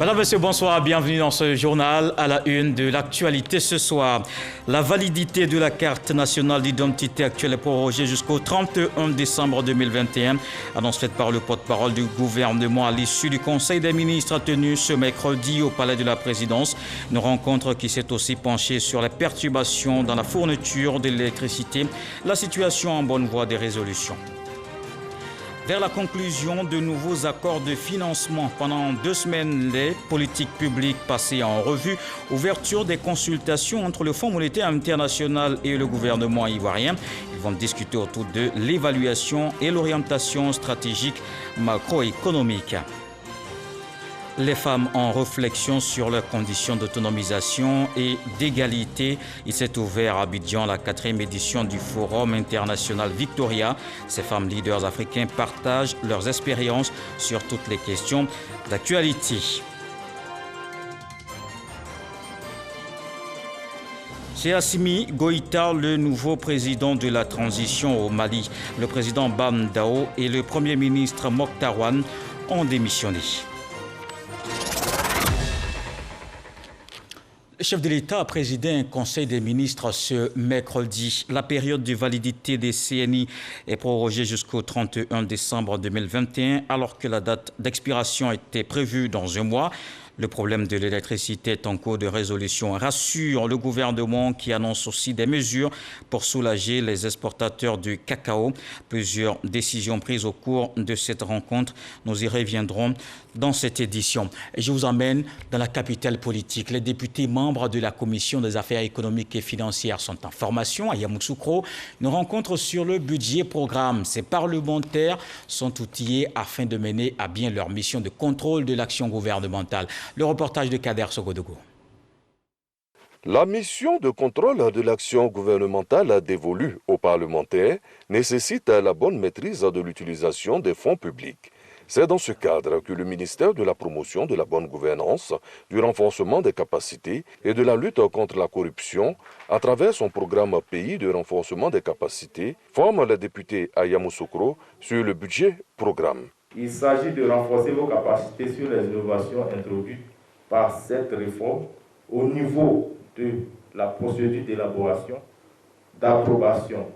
Madame, Monsieur, bonsoir, bienvenue dans ce journal à la une de l'actualité ce soir. La validité de la carte nationale d'identité actuelle est prorogée jusqu'au 31 décembre 2021. Annonce faite par le porte-parole du gouvernement à l'issue du Conseil des ministres tenu ce mercredi au Palais de la Présidence. Une rencontre qui s'est aussi penchée sur les perturbations dans la fourniture de l'électricité, la situation en bonne voie de résolution. Vers la conclusion de nouveaux accords de financement pendant 2 semaines, les politiques publiques passées en revue, ouverture des consultations entre le Fonds monétaire international et le gouvernement ivoirien. Ils vont discuter autour de l'évaluation et l'orientation stratégique macroéconomique. Les femmes en réflexion sur leurs conditions d'autonomisation et d'égalité. Il s'est ouvert à Abidjan la 4e édition du Forum international Victoria. Ces femmes leaders africains partagent leurs expériences sur toutes les questions d'actualité. C'est Assimi Goïta, le nouveau président de la transition au Mali. Le président Bam Dao et le premier ministre Mokhtar Ouane ont démissionné. Le chef de l'État a présidé un conseil des ministres ce mercredi. La période de validité des CNI est prorogée jusqu'au 31 décembre 2021, alors que la date d'expiration était prévue dans 1 mois. Le problème de l'électricité est en cours de résolution, rassure le gouvernement qui annonce aussi des mesures pour soulager les exportateurs du cacao. Plusieurs décisions prises au cours de cette rencontre. Nous y reviendrons dans cette édition. Et je vous emmène dans la capitale politique. Les députés membres de la Commission des affaires économiques et financières sont en formation à Yamoussoukro. Une rencontre sur le budget programme. Ces parlementaires sont outillés afin de mener à bien leur mission de contrôle de l'action gouvernementale. Le reportage de Kader Sogodogo. La mission de contrôle de l'action gouvernementale dévolue aux parlementaires nécessite la bonne maîtrise de l'utilisation des fonds publics. C'est dans ce cadre que le ministère de la promotion de la bonne gouvernance, du renforcement des capacités et de la lutte contre la corruption, à travers son programme Pays de renforcement des capacités, forme les députés à Yamoussoukro sur le budget programme. Il s'agit de renforcer vos capacités sur les innovations introduites par cette réforme au niveau de la procédure d'élaboration, d'approbation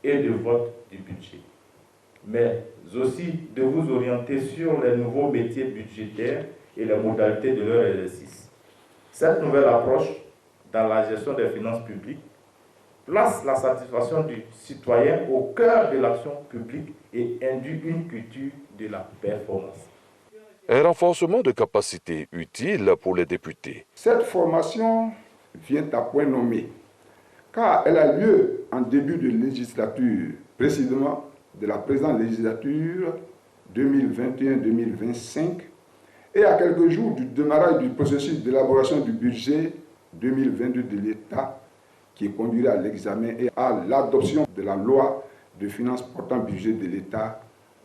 et de vote du budget, mais aussi de vous orienter sur les nouveaux métiers budgétaires et les modalités de leur exercice. Cette nouvelle approche dans la gestion des finances publiques place la satisfaction du citoyen au cœur de l'action publique et induit une culture de la performance. Un renforcement de capacités utile pour les députés. Cette formation vient à point nommé, car elle a lieu en début de législature, précisément de la présente législature 2021-2025, et à quelques jours du démarrage du processus d'élaboration du budget 2022 de l'État, qui conduira à l'examen et à l'adoption de la loi de finances portant budget de l'État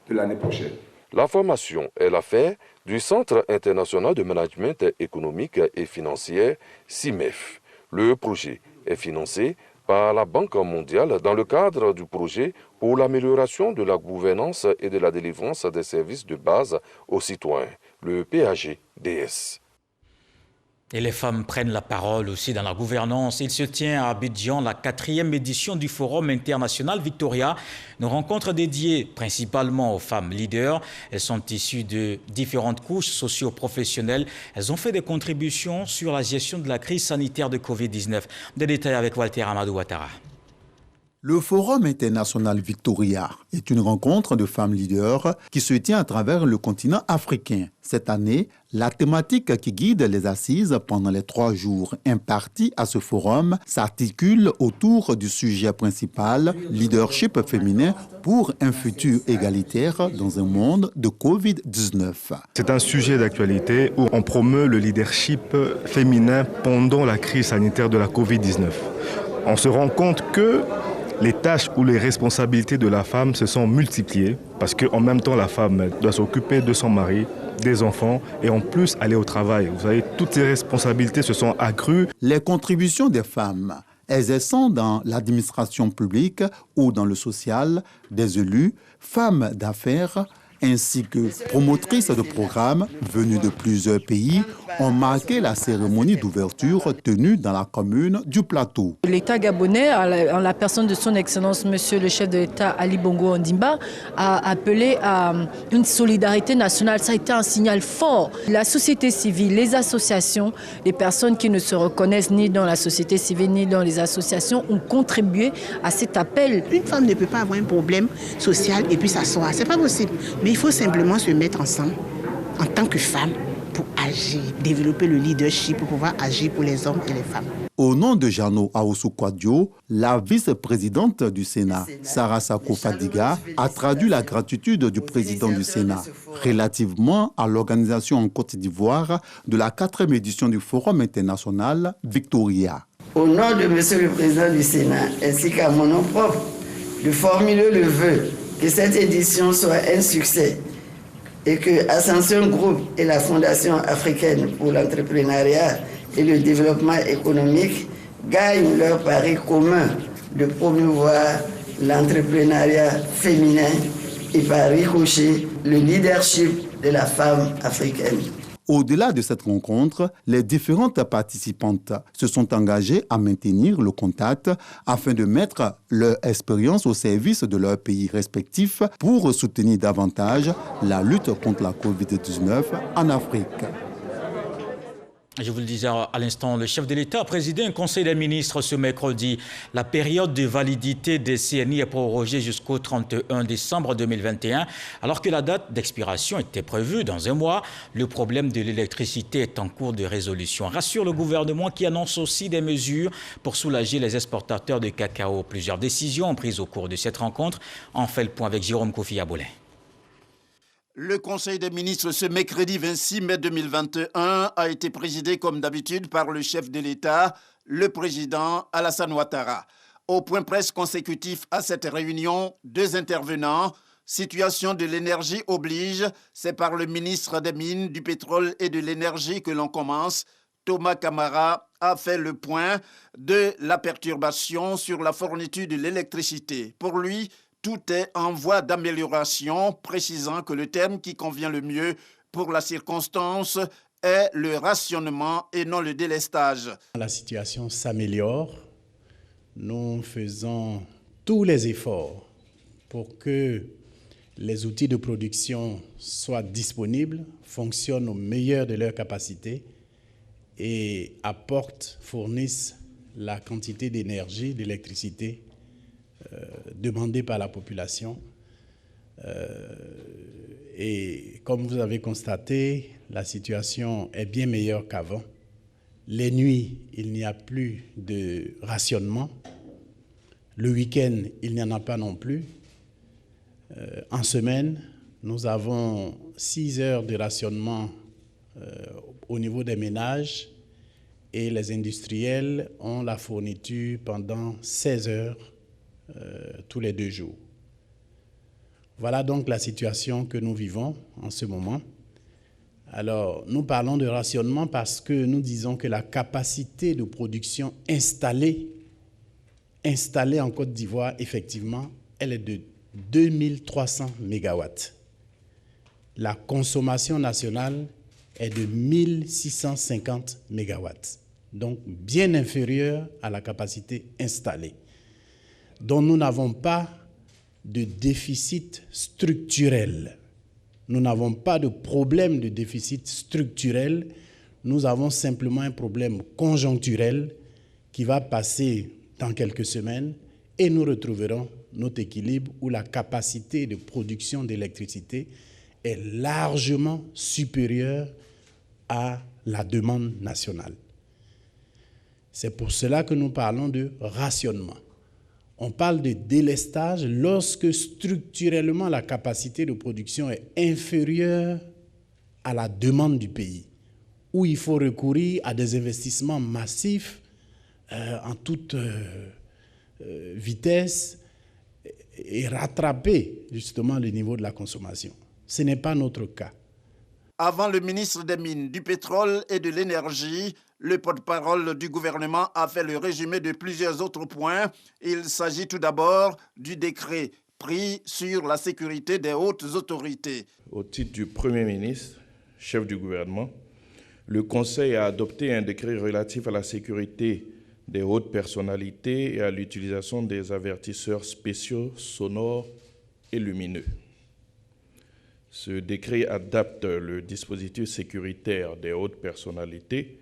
de l'année prochaine. La formation est l'affaire du Centre international de management économique et financier, CIMEF. Le projet est financé par la Banque mondiale dans le cadre du projet pour l'amélioration de la gouvernance et de la délivrance des services de base aux citoyens, le PAGDS. Et les femmes prennent la parole aussi dans la gouvernance. Il se tient à Abidjan la 4e édition du Forum international Victoria. Une rencontre dédiée principalement aux femmes leaders. Elles sont issues de différentes couches socio-professionnelles. Elles ont fait des contributions sur la gestion de la crise sanitaire de Covid-19. Des détails avec Walter Amadou Ouattara. Le Forum international Victoria est une rencontre de femmes leaders qui se tient à travers le continent africain. Cette année, la thématique qui guide les assises pendant les 3 jours impartis à ce forum s'articule autour du sujet principal, leadership féminin pour un futur égalitaire dans un monde de Covid-19. C'est un sujet d'actualité où on promeut le leadership féminin pendant la crise sanitaire de la Covid-19. On se rend compte que les tâches ou les responsabilités de la femme se sont multipliées parce qu'en même temps, la femme doit s'occuper de son mari, des enfants et en plus aller au travail. Vous savez, toutes ces responsabilités se sont accrues. Les contributions des femmes exerçant dans l'administration publique ou dans le social, des élus, femmes d'affaires, ainsi que promotrices de programmes venues de plusieurs pays ont marqué la cérémonie d'ouverture tenue dans la commune du Plateau. L'État gabonais, en la personne de son Excellence Monsieur le chef de l'État Ali Bongo Ondimba, a appelé à une solidarité nationale. Ça a été un signal fort. La société civile, les associations, les personnes qui ne se reconnaissent ni dans la société civile ni dans les associations ont contribué à cet appel. Une femme ne peut pas avoir un problème social et puis s'asseoir. C'est pas possible. Mais il faut simplement se mettre ensemble en tant que femme pour agir, développer le leadership pour pouvoir agir pour les hommes et les femmes. Au nom de Jano Aoussou-Kouadio, la vice-présidente du Sénat, Sarah Sako Fadiga, a traduit la gratitude du président du Sénat relativement à l'organisation en Côte d'Ivoire de la 4e édition du Forum international Victoria. Au nom de Monsieur le Président du Sénat ainsi qu'à mon nom propre, de formuler le vœu que cette édition soit un succès et que Ascension Group et la Fondation africaine pour l'entrepreneuriat et le développement économique gagnent leur pari commun de promouvoir l'entrepreneuriat féminin et par ricochet le leadership de la femme africaine. Au-delà de cette rencontre, les différentes participantes se sont engagées à maintenir le contact afin de mettre leur expérience au service de leurs pays respectifs pour soutenir davantage la lutte contre la COVID-19 en Afrique. Je vous le disais à l'instant, le chef de l'État a présidé un conseil des ministres ce mercredi. La période de validité des CNI est prorogée jusqu'au 31 décembre 2021, alors que la date d'expiration était prévue dans un mois. Le problème de l'électricité est en cours de résolution, rassure le gouvernement qui annonce aussi des mesures pour soulager les exportateurs de cacao. Plusieurs décisions prises au cours de cette rencontre. On fait le point avec Jérôme Kofi Abolin. Le Conseil des ministres ce mercredi 26 mai 2021 a été présidé comme d'habitude par le chef de l'État, le président Alassane Ouattara. Au point presse consécutif à cette réunion, 2 intervenants. Situation de l'énergie oblige, c'est par le ministre des Mines, du Pétrole et de l'Énergie que l'on commence. Thomas Camara a fait le point de la perturbation sur la fourniture de l'électricité. Pour lui, tout est en voie d'amélioration, précisant que le terme qui convient le mieux pour la circonstance est le rationnement et non le délestage. La situation s'améliore. Nous faisons tous les efforts pour que les outils de production soient disponibles, fonctionnent au meilleur de leur capacité et fournissent la quantité d'énergie, d'électricité demandée par la population. Et comme vous avez constaté, la situation est bien meilleure qu'avant. Les nuits, il n'y a plus de rationnement. Le week-end, il n'y en a pas non plus. En semaine, nous avons 6 heures de rationnement au niveau des ménages et les industriels ont la fourniture pendant 16 heures tous les 2 jours. Voilà donc la situation que nous vivons en ce moment. Alors, nous parlons de rationnement parce que nous disons que la capacité de production installée en Côte d'Ivoire, effectivement, elle est de 2300 mégawatts. La consommation nationale est de 1650 mégawatts, donc bien inférieure à la capacité installée, dont nous n'avons pas de déficit structurel. Nous n'avons pas de problème de déficit structurel, nous avons simplement un problème conjoncturel qui va passer dans quelques semaines et nous retrouverons notre équilibre où la capacité de production d'électricité est largement supérieure à la demande nationale. C'est pour cela que nous parlons de rationnement. On parle de délestage lorsque structurellement la capacité de production est inférieure à la demande du pays, où il faut recourir à des investissements massifs en toute vitesse et rattraper justement le niveau de la consommation. Ce n'est pas notre cas. Avant le ministre des Mines, du Pétrole et de l'Énergie, le porte-parole du gouvernement a fait le résumé de plusieurs autres points. Il s'agit tout d'abord du décret pris sur la sécurité des hautes autorités. Au titre du Premier ministre, chef du gouvernement, le Conseil a adopté un décret relatif à la sécurité des hautes personnalités et à l'utilisation des avertisseurs spéciaux sonores et lumineux. Ce décret adapte le dispositif sécuritaire des hautes personnalités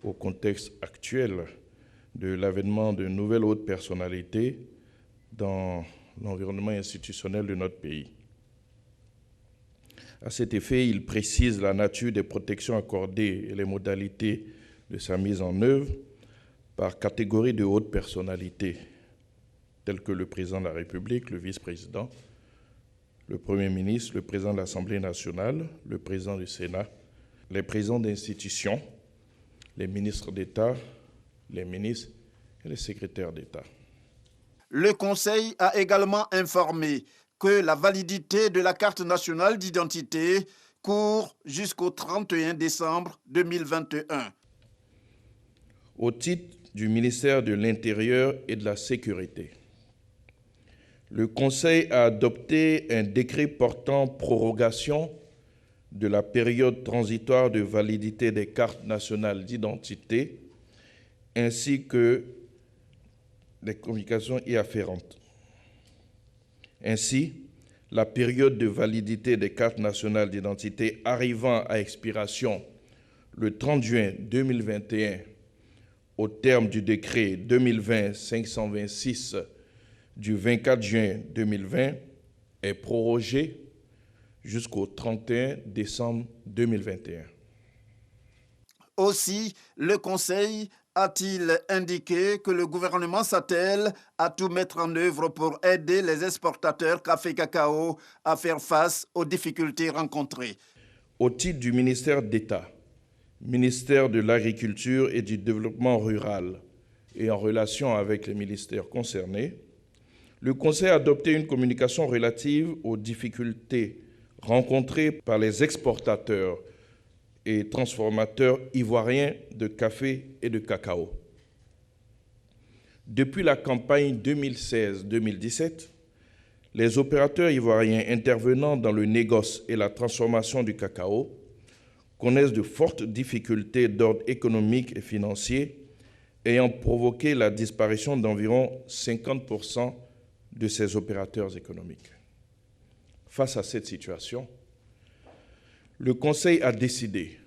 au contexte actuel de l'avènement de nouvelles hautes personnalités dans l'environnement institutionnel de notre pays. À cet effet, il précise la nature des protections accordées et les modalités de sa mise en œuvre par catégorie de hautes personnalités, telles que le président de la République, le vice-président, le Premier ministre, le président de l'Assemblée nationale, le président du Sénat, les présidents d'institutions, les ministres d'État, les ministres et les secrétaires d'État. Le Conseil a également informé que la validité de la carte nationale d'identité court jusqu'au 31 décembre 2021. Au titre du ministère de l'Intérieur et de la Sécurité, le Conseil a adopté un décret portant prorogation de la période transitoire de validité des cartes nationales d'identité ainsi que des communications y afférentes. Ainsi, la période de validité des cartes nationales d'identité arrivant à expiration le 30 juin 2021 au terme du décret 2020-526 du 24 juin 2020 est prorogée jusqu'au 31 décembre 2021. Aussi, le Conseil a-t-il indiqué que le gouvernement s'attelle à tout mettre en œuvre pour aider les exportateurs café-cacao à faire face aux difficultés rencontrées. Au titre du ministère d'État, ministère de l'Agriculture et du Développement rural et en relation avec les ministères concernés, le Conseil a adopté une communication relative aux difficultés rencontrées par les exportateurs et transformateurs ivoiriens de café et de cacao. Depuis la campagne 2016-2017, les opérateurs ivoiriens intervenant dans le négoce et la transformation du cacao connaissent de fortes difficultés d'ordre économique et financier, ayant provoqué la disparition d'environ 50% de ces opérateurs économiques. Face à cette situation, le Conseil a décidé,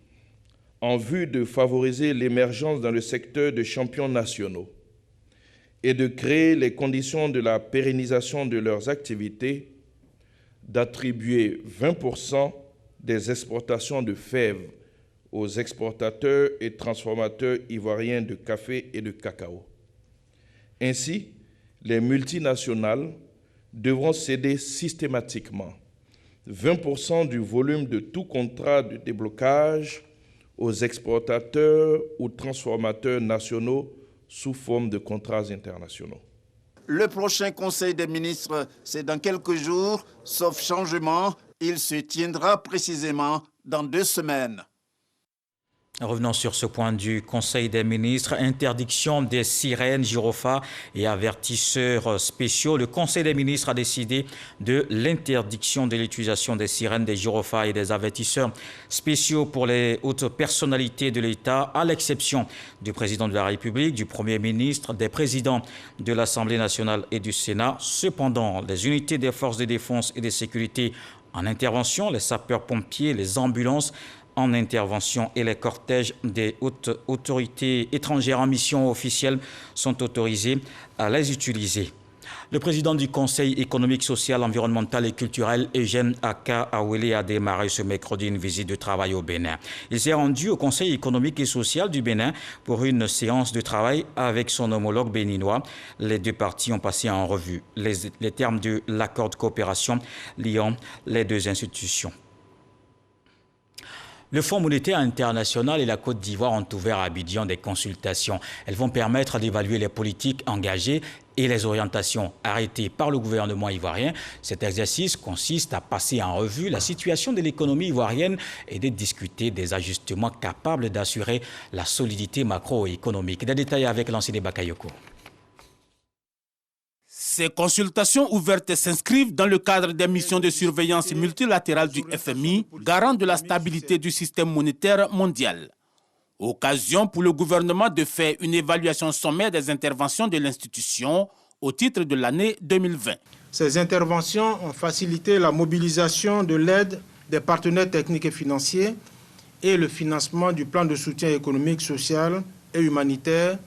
en vue de favoriser l'émergence dans le secteur de champions nationaux et de créer les conditions de la pérennisation de leurs activités, d'attribuer 20% des exportations de fèves aux exportateurs et transformateurs ivoiriens de café et de cacao. Ainsi, les multinationales devront céder systématiquement 20% du volume de tout contrat de déblocage aux exportateurs ou transformateurs nationaux sous forme de contrats internationaux. Le prochain Conseil des ministres, c'est dans quelques jours, sauf changement, il se tiendra précisément dans 2 semaines. Revenons sur ce point du Conseil des ministres. Interdiction des sirènes, gyrophares et avertisseurs spéciaux. Le Conseil des ministres a décidé de l'interdiction de l'utilisation des sirènes, des gyrophares et des avertisseurs spéciaux pour les hautes personnalités de l'État, à l'exception du président de la République, du Premier ministre, des présidents de l'Assemblée nationale et du Sénat. Cependant, les unités des forces de défense et de sécurité en intervention, les sapeurs-pompiers, les ambulances en intervention et les cortèges des hautes autorités étrangères en mission officielle sont autorisés à les utiliser. Le président du Conseil économique, social, environnemental et culturel, Eugène Aka Awele, a démarré ce mercredi une visite de travail au Bénin. Il s'est rendu au Conseil économique et social du Bénin pour une séance de travail avec son homologue béninois. Les 2 parties ont passé en revue les termes de l'accord de coopération liant les 2 institutions. Le Fonds monétaire international et la Côte d'Ivoire ont ouvert à Abidjan des consultations. Elles vont permettre d'évaluer les politiques engagées et les orientations arrêtées par le gouvernement ivoirien. Cet exercice consiste à passer en revue la situation de l'économie ivoirienne et de discuter des ajustements capables d'assurer la solidité macroéconomique. Des détails avec Lancide Bakayoko. Ces consultations ouvertes s'inscrivent dans le cadre des missions de surveillance multilatérale du FMI, garant de la stabilité du système monétaire mondial. Occasion pour le gouvernement de faire une évaluation sommaire des interventions de l'institution au titre de l'année 2020. Ces interventions ont facilité la mobilisation de l'aide des partenaires techniques et financiers et le financement du plan de soutien économique, social et humanitaire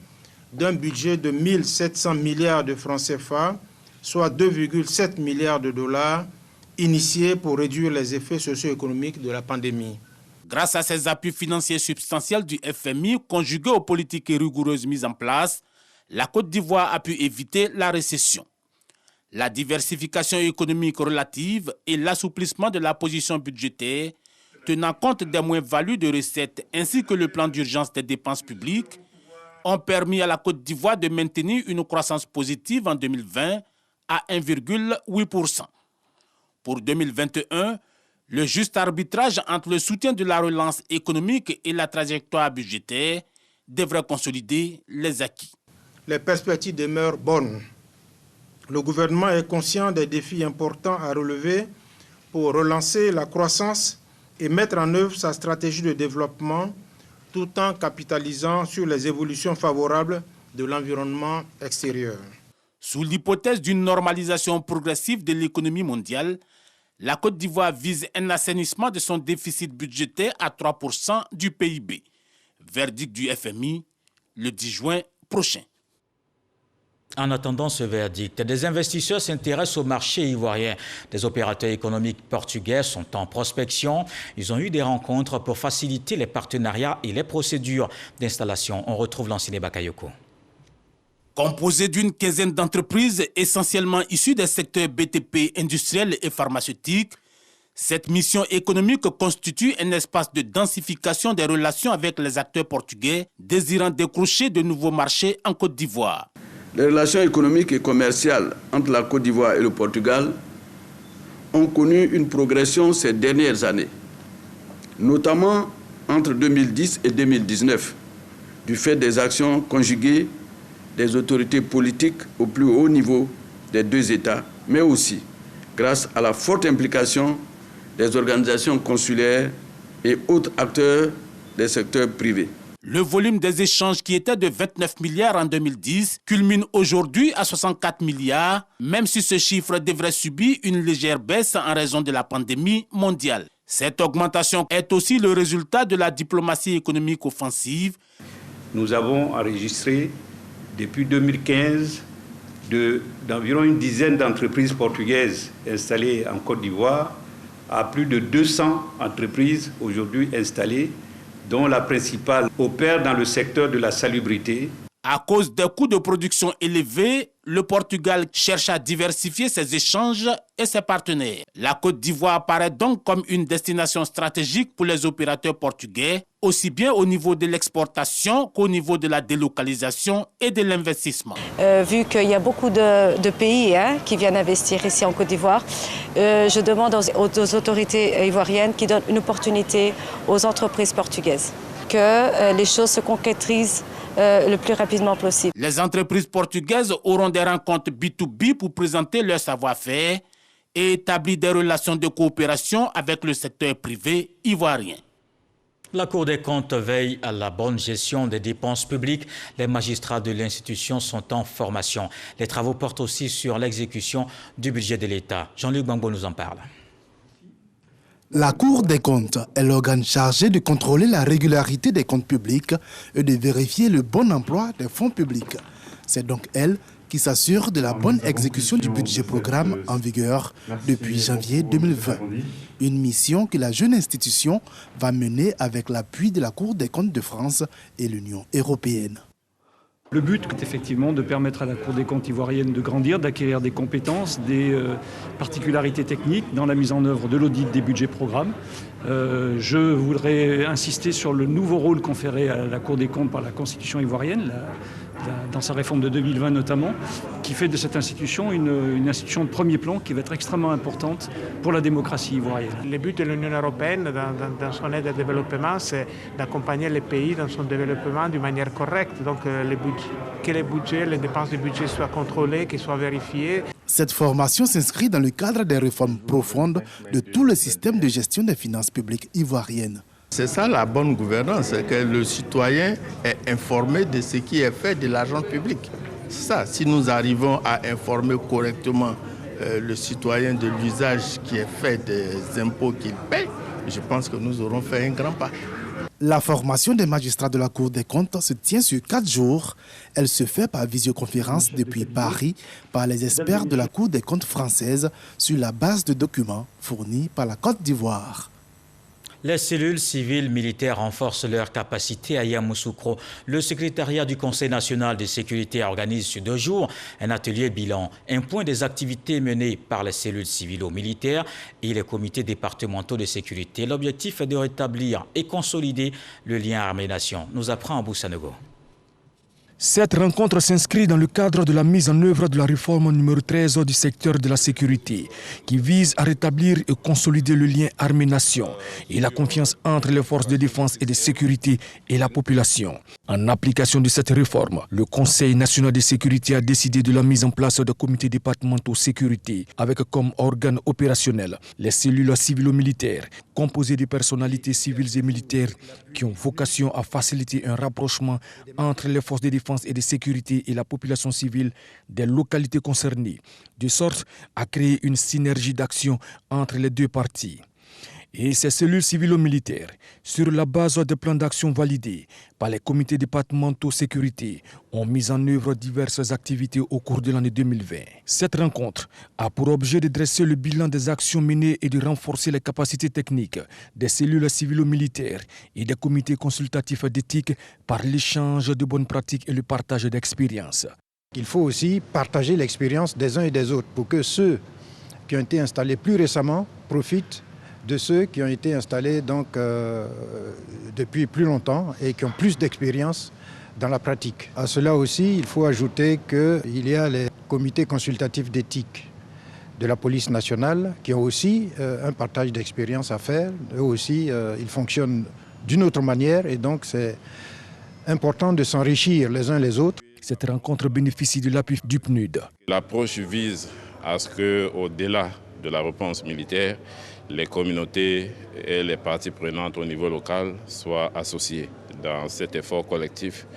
d'un budget de 1 700 milliards de francs CFA, soit 2,7 milliards de dollars, initiés pour réduire les effets socio-économiques de la pandémie. Grâce à ces appuis financiers substantiels du FMI, conjugués aux politiques rigoureuses mises en place, la Côte d'Ivoire a pu éviter la récession. La diversification économique relative et l'assouplissement de la position budgétaire, tenant compte des moins-values de recettes ainsi que le plan d'urgence des dépenses publiques, ont permis à la Côte d'Ivoire de maintenir une croissance positive en 2020 à 1,8%. Pour 2021, le juste arbitrage entre le soutien de la relance économique et la trajectoire budgétaire devrait consolider les acquis. Les perspectives demeurent bonnes. Le gouvernement est conscient des défis importants à relever pour relancer la croissance et mettre en œuvre sa stratégie de développement tout en capitalisant sur les évolutions favorables de l'environnement extérieur. Sous l'hypothèse d'une normalisation progressive de l'économie mondiale, la Côte d'Ivoire vise un assainissement de son déficit budgétaire à 3% du PIB. Verdict du FMI le 10 juin prochain. En attendant ce verdict, des investisseurs s'intéressent au marché ivoirien. Des opérateurs économiques portugais sont en prospection. Ils ont eu des rencontres pour faciliter les partenariats et les procédures d'installation. On retrouve Lancine Bakayoko. Composé d'une quinzaine d'entreprises essentiellement issues des secteurs BTP, industriels et pharmaceutiques, cette mission économique constitue un espace de densification des relations avec les acteurs portugais désirant décrocher de nouveaux marchés en Côte d'Ivoire. Les relations économiques et commerciales entre la Côte d'Ivoire et le Portugal ont connu une progression ces dernières années, notamment entre 2010 et 2019, du fait des actions conjuguées des autorités politiques au plus haut niveau des deux États, mais aussi grâce à la forte implication des organisations consulaires et autres acteurs des secteurs privés. Le volume des échanges qui était de 29 milliards en 2010 culmine aujourd'hui à 64 milliards, même si ce chiffre devrait subir une légère baisse en raison de la pandémie mondiale. Cette augmentation est aussi le résultat de la diplomatie économique offensive. Nous avons enregistré depuis 2015 d'environ une dizaine d'entreprises portugaises installées en Côte d'Ivoire à plus de 200 entreprises aujourd'hui installées, dont la principale opère dans le secteur de la salubrité. À cause des coûts de production élevés, le Portugal cherche à diversifier ses échanges et ses partenaires. La Côte d'Ivoire apparaît donc comme une destination stratégique pour les opérateurs portugais, aussi bien au niveau de l'exportation qu'au niveau de la délocalisation et de l'investissement. Vu qu'il y a beaucoup de pays qui viennent investir ici en Côte d'Ivoire, je demande aux autorités ivoiriennes qui donnent une opportunité aux entreprises portugaises, que les choses se concrétisent le plus rapidement possible. Les entreprises portugaises auront des rencontres B2B pour présenter leur savoir-faire et établir des relations de coopération avec le secteur privé ivoirien. La Cour des comptes veille à la bonne gestion des dépenses publiques. Les magistrats de l'institution sont en formation. Les travaux portent aussi sur l'exécution du budget de l'État. Jean-Luc Bangbo nous en parle. La Cour des comptes est l'organe chargé de contrôler la régularité des comptes publics et de vérifier le bon emploi des fonds publics. C'est donc elle qui s'assure de la bonne exécution du budget programme en vigueur depuis janvier 2020. Une mission que la jeune institution va mener avec l'appui de la Cour des comptes de France et l'Union européenne. Le but est effectivement de permettre à la Cour des comptes ivoirienne de grandir, d'acquérir des compétences, des particularités techniques dans la mise en œuvre de l'audit des budgets programmes. Je voudrais insister sur le nouveau rôle conféré à la Cour des comptes par la Constitution ivoirienne, dans sa réforme de 2020 notamment, qui fait de cette institution une institution de premier plan qui va être extrêmement importante pour la démocratie ivoirienne. Le but de l'Union européenne dans son aide au développement, c'est d'accompagner les pays dans son développement d'une manière correcte. Donc que les budgets, les dépenses du budget soient contrôlées, qu'ils soient vérifiées. Cette formation s'inscrit dans le cadre des réformes profondes de tout le système de gestion des finances publiques ivoiriennes. C'est ça la bonne gouvernance, c'est que le citoyen est informé de ce qui est fait de l'argent public. C'est ça, si nous arrivons à informer correctement le citoyen de l'usage qui est fait des impôts qu'il paie, je pense que nous aurons fait un grand pas. La formation des magistrats de la Cour des comptes se tient sur 4 jours. Elle se fait par visioconférence depuis Paris par les experts de la Cour des comptes française sur la base de documents fournis par la Côte d'Ivoire. Les cellules civiles militaires renforcent leur capacité à Yamoussoukro. Le secrétariat du Conseil national de sécurité organise sur 2 jours un atelier bilan, un point des activités menées par les cellules civilo-militaires et les comités départementaux de sécurité. L'objectif est de rétablir et consolider le lien armée-nation, nous apprend Abou Sanogo. Cette rencontre s'inscrit dans le cadre de la mise en œuvre de la réforme numéro 13 du secteur de la sécurité, qui vise à rétablir et consolider le lien armée-nation et la confiance entre les forces de défense et de sécurité et la population. En application de cette réforme, le Conseil national de sécurité a décidé de la mise en place de comités départementaux sécurité, avec comme organe opérationnel les cellules civilo-militaires, composées de personnalités civiles et militaires qui ont vocation à faciliter un rapprochement entre les forces de défense et de sécurité et la population civile des localités concernées, de sorte à créer une synergie d'action entre les 2 parties. Et ces cellules civilo-militaires, sur la base des plans d'action validés par les comités départementaux sécurité, ont mis en œuvre diverses activités au cours de l'année 2020. Cette rencontre a pour objet de dresser le bilan des actions menées et de renforcer les capacités techniques des cellules civilo-militaires et des comités consultatifs d'éthique par l'échange de bonnes pratiques et le partage d'expériences. Il faut aussi partager l'expérience des uns et des autres pour que ceux qui ont été installés plus récemment profitent de ceux qui ont été installés depuis plus longtemps et qui ont plus d'expérience dans la pratique. À cela aussi, il faut ajouter qu'il y a les comités consultatifs d'éthique de la police nationale qui ont aussi un partage d'expérience à faire. Eux aussi, ils fonctionnent d'une autre manière et donc c'est important de s'enrichir les uns les autres. Cette rencontre bénéficie de l'appui du PNUD. L'approche vise à ce qu'au-delà de la réponse militaire, les communautés et les parties prenantes au niveau local soient associées dans cet effort collectif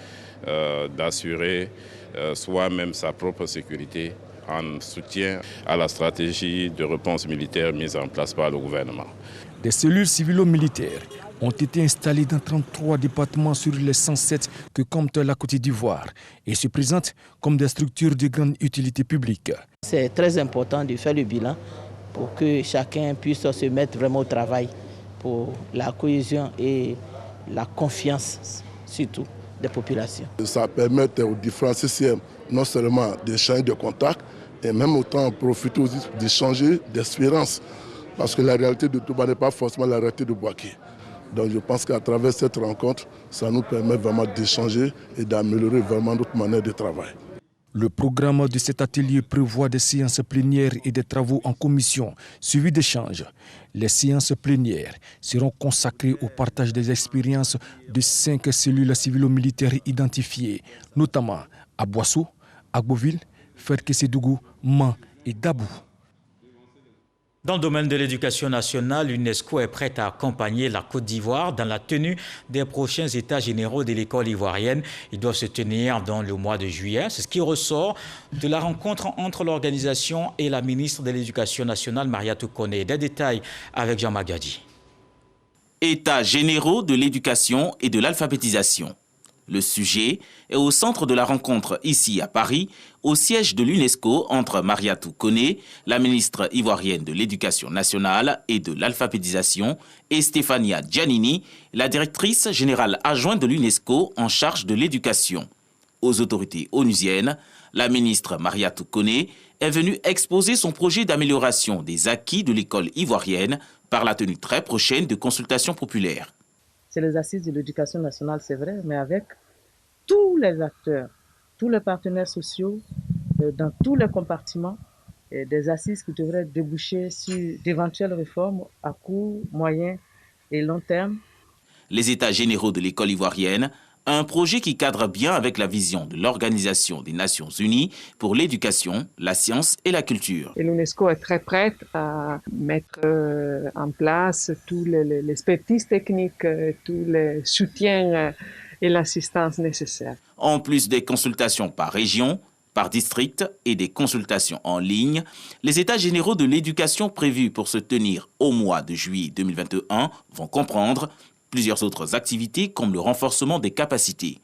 d'assurer soi-même sa propre sécurité en soutien à la stratégie de réponse militaire mise en place par le gouvernement. Des cellules civilo-militaires ont été installées dans 33 départements sur les 107 que compte la Côte d'Ivoire et se présentent comme des structures de grande utilité publique. C'est très important de faire le bilan pour que chacun puisse se mettre vraiment au travail pour la cohésion et la confiance, surtout, des populations. Ça permet aux différents CCM non seulement d'échanger de contacts, et même autant profiter aussi d'échanger d'expériences. Parce que la réalité de Touba n'est pas forcément la réalité de Bouaké. Donc je pense qu'à travers cette rencontre, ça nous permet vraiment d'échanger et d'améliorer vraiment notre manière de travail. Le programme de cet atelier prévoit des séances plénières et des travaux en commission, suivis d'échanges. Les séances plénières seront consacrées au partage des expériences de 5 cellules civilo-militaires identifiées, notamment à Boissou, Agboville, Ferkessédougou, Man et Dabou. Dans le domaine de l'éducation nationale, l'UNESCO est prête à accompagner la Côte d'Ivoire dans la tenue des prochains états généraux de l'école ivoirienne. Ils doivent se tenir dans le mois de juillet. C'est ce qui ressort de la rencontre entre l'organisation et la ministre de l'Éducation nationale, Mariatou Koné. Des détails avec Jean Magadi. États généraux de l'éducation et de l'alphabétisation. Le sujet est au centre de la rencontre ici à Paris, au siège de l'UNESCO entre Mariatou Koné, la ministre ivoirienne de l'Éducation nationale et de l'alphabétisation, et Stéphania Giannini, la directrice générale adjointe de l'UNESCO en charge de l'éducation. Aux autorités onusiennes, la ministre Mariatou Koné est venue exposer son projet d'amélioration des acquis de l'école ivoirienne par la tenue très prochaine de consultations populaires. C'est les assises de l'éducation nationale, c'est vrai, mais avec tous les acteurs tous les partenaires sociaux, dans tous les compartiments, des assises qui devraient déboucher sur d'éventuelles réformes à court, moyen et long terme. Les États généraux de l'école ivoirienne, un projet qui cadre bien avec la vision de l'Organisation des Nations Unies pour l'éducation, la science et la culture. Et l'UNESCO est très prête à mettre en place tous les expertises techniques, tous les soutiens et l'assistance nécessaire. En plus des consultations par région, par district et des consultations en ligne, les États généraux de l'éducation prévus pour se tenir au mois de juillet 2021 vont comprendre plusieurs autres activités comme le renforcement des capacités.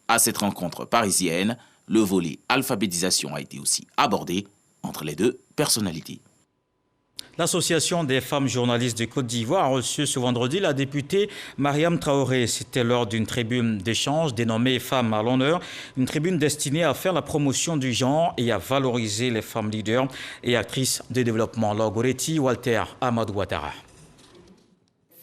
À cette rencontre parisienne, le volet alphabétisation a été aussi abordé entre les deux personnalités. L'Association des femmes journalistes de Côte d'Ivoire a reçu ce vendredi la députée Mariam Traoré. C'était lors d'une tribune d'échange dénommée Femmes à l'honneur, une tribune destinée à faire la promotion du genre et à valoriser les femmes leaders et actrices de développement. Lorgoretti, Walter Amadou Ouattara.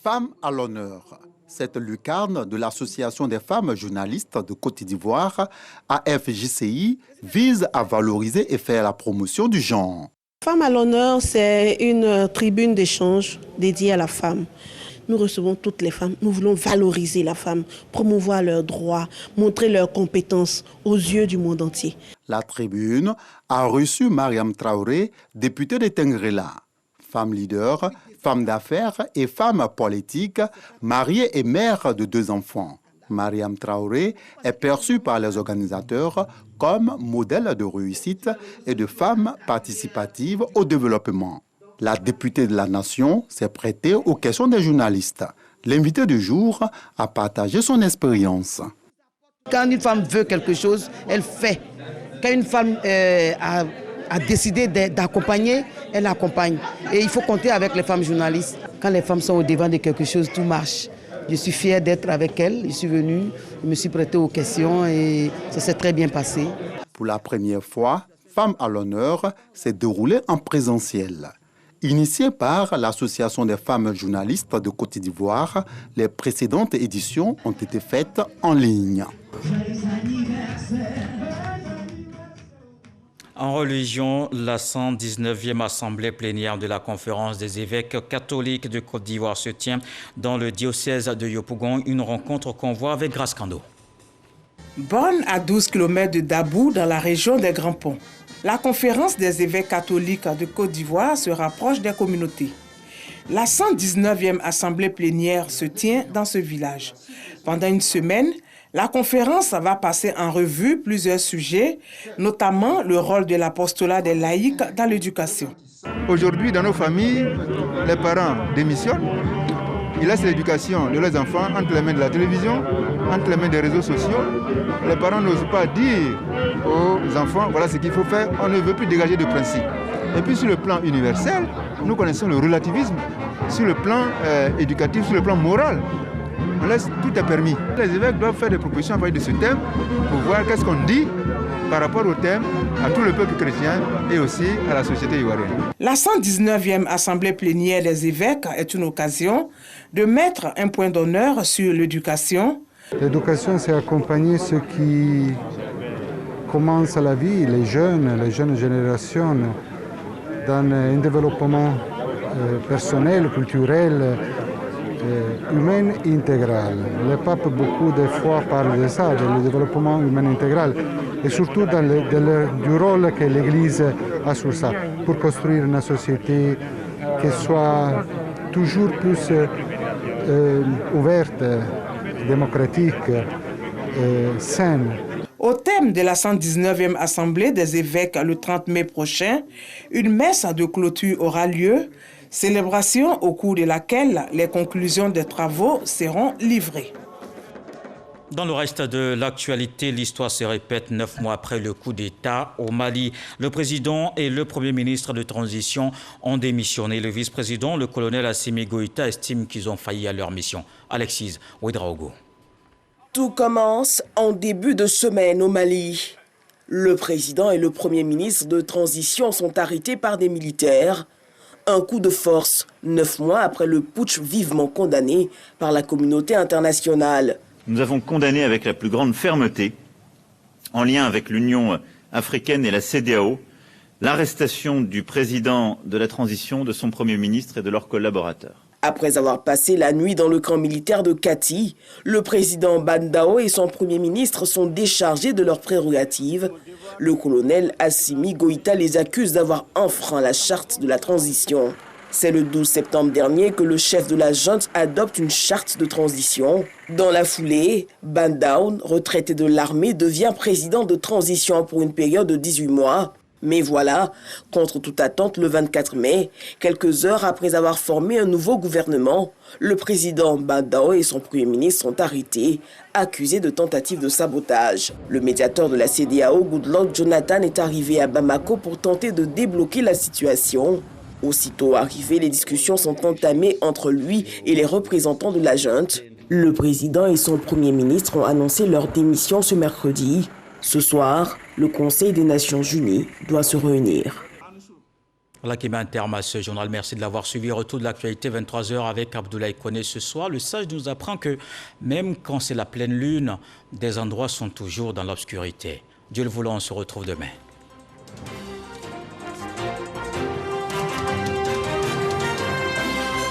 Femmes à l'honneur. Cette lucarne de l'Association des femmes journalistes de Côte d'Ivoire, AFJCI, vise à valoriser et faire la promotion du genre. Femmes à l'honneur, c'est une tribune d'échange dédiée à la femme. Nous recevons toutes les femmes. Nous voulons valoriser la femme, promouvoir leurs droits, montrer leurs compétences aux yeux du monde entier. La tribune a reçu Mariam Traoré, députée de Tengrela. Femme leader, femme d'affaires et femme politique, mariée et mère de 2 enfants. Mariam Traoré est perçue par les organisateurs comme modèle de réussite et de femme participative au développement. La députée de la Nation s'est prêtée aux questions des journalistes. L'invité du jour a partagé son expérience. Quand une femme veut quelque chose, elle fait. Quand une femme a décidé d'accompagner, elle accompagne. Et il faut compter avec les femmes journalistes. Quand les femmes sont au devant de quelque chose, tout marche. Je suis fière d'être avec elles. Je suis venue, je me suis prêtée aux questions et ça s'est très bien passé. Pour la première fois, Femmes à l'honneur s'est déroulée en présentiel. Initiée par l'Association des femmes journalistes de Côte d'Ivoire, les précédentes éditions ont été faites en ligne. En religion, la 119e assemblée plénière de la conférence des évêques catholiques de Côte d'Ivoire se tient dans le diocèse de Yopougon, une rencontre qu'on voit avec Grace Kando. Bonne à 12 km de Dabou, dans la région des Grands Ponts. La conférence des évêques catholiques de Côte d'Ivoire se rapproche des communautés. La 119e assemblée plénière se tient dans ce village. Pendant une semaine, la conférence va passer en revue plusieurs sujets, notamment le rôle de l'apostolat des laïcs dans l'éducation. Aujourd'hui, dans nos familles, les parents démissionnent. Ils laissent l'éducation de leurs enfants entre les mains de la télévision, entre les mains des réseaux sociaux. Les parents n'osent pas dire aux enfants, voilà ce qu'il faut faire. On ne veut plus dégager de principes. Et puis sur le plan universel, nous connaissons le relativisme. Sur le plan éducatif, sur le plan moral, on laisse, tout est permis. Les évêques doivent faire des propositions à partir de ce thème pour voir qu'est-ce qu'on dit par rapport au thème à tout le peuple chrétien et aussi à la société ivoirienne. La 119e assemblée plénière des évêques est une occasion de mettre un point d'honneur sur l'éducation. L'éducation, c'est accompagner ceux qui commencent la vie, les jeunes générations, dans un développement personnel, culturel, humain intégral. Le pape, beaucoup de fois, parle de ça, du développement humain intégral, et surtout du rôle que l'Église a sur ça, pour construire une société qui soit toujours plus ouverte, démocratique, saine. Au thème de la 119e Assemblée des évêques le 30 mai prochain, une messe de clôture aura lieu, célébration au cours de laquelle les conclusions des travaux seront livrées. Dans le reste de l'actualité, l'histoire se répète 9 mois après le coup d'État au Mali. Le président et le premier ministre de transition ont démissionné. Le vice-président, le colonel Assimi Goïta, estime qu'ils ont failli à leur mission. Alexis Ouedraogo. Tout commence en début de semaine au Mali. Le président et le premier ministre de transition sont arrêtés par des militaires. Un coup de force, 9 mois après le putsch vivement condamné par la communauté internationale. Nous avons condamné avec la plus grande fermeté en lien avec l'Union africaine et la CEDEAO, l'arrestation du président de la transition, de son Premier ministre et de leurs collaborateurs. Après avoir passé la nuit dans le camp militaire de Kati, le président Bandao et son Premier ministre sont déchargés de leurs prérogatives. Le colonel Assimi Goïta les accuse d'avoir enfreint la charte de la transition. C'est le 12 septembre dernier que le chef de la junte adopte une charte de transition. Dans la foulée, Bandao, retraité de l'armée, devient président de transition pour une période de 18 mois. Mais voilà, contre toute attente, le 24 mai, quelques heures après avoir formé un nouveau gouvernement, le président Bandao et son premier ministre sont arrêtés, accusés de tentative de sabotage. Le médiateur de la CEDEAO, Goodluck Jonathan, est arrivé à Bamako pour tenter de débloquer la situation. Aussitôt arrivé, les discussions sont entamées entre lui et les représentants de la junte. Le président et son premier ministre ont annoncé leur démission ce mercredi. Ce soir, le Conseil des Nations Unies doit se réunir. Voilà qui met un terme à ce journal. Merci de l'avoir suivi. Retour de l'actualité, 23h avec Abdoulaye Koné ce soir. Le sage nous apprend que même quand c'est la pleine lune, des endroits sont toujours dans l'obscurité. Dieu le voulant, on se retrouve demain.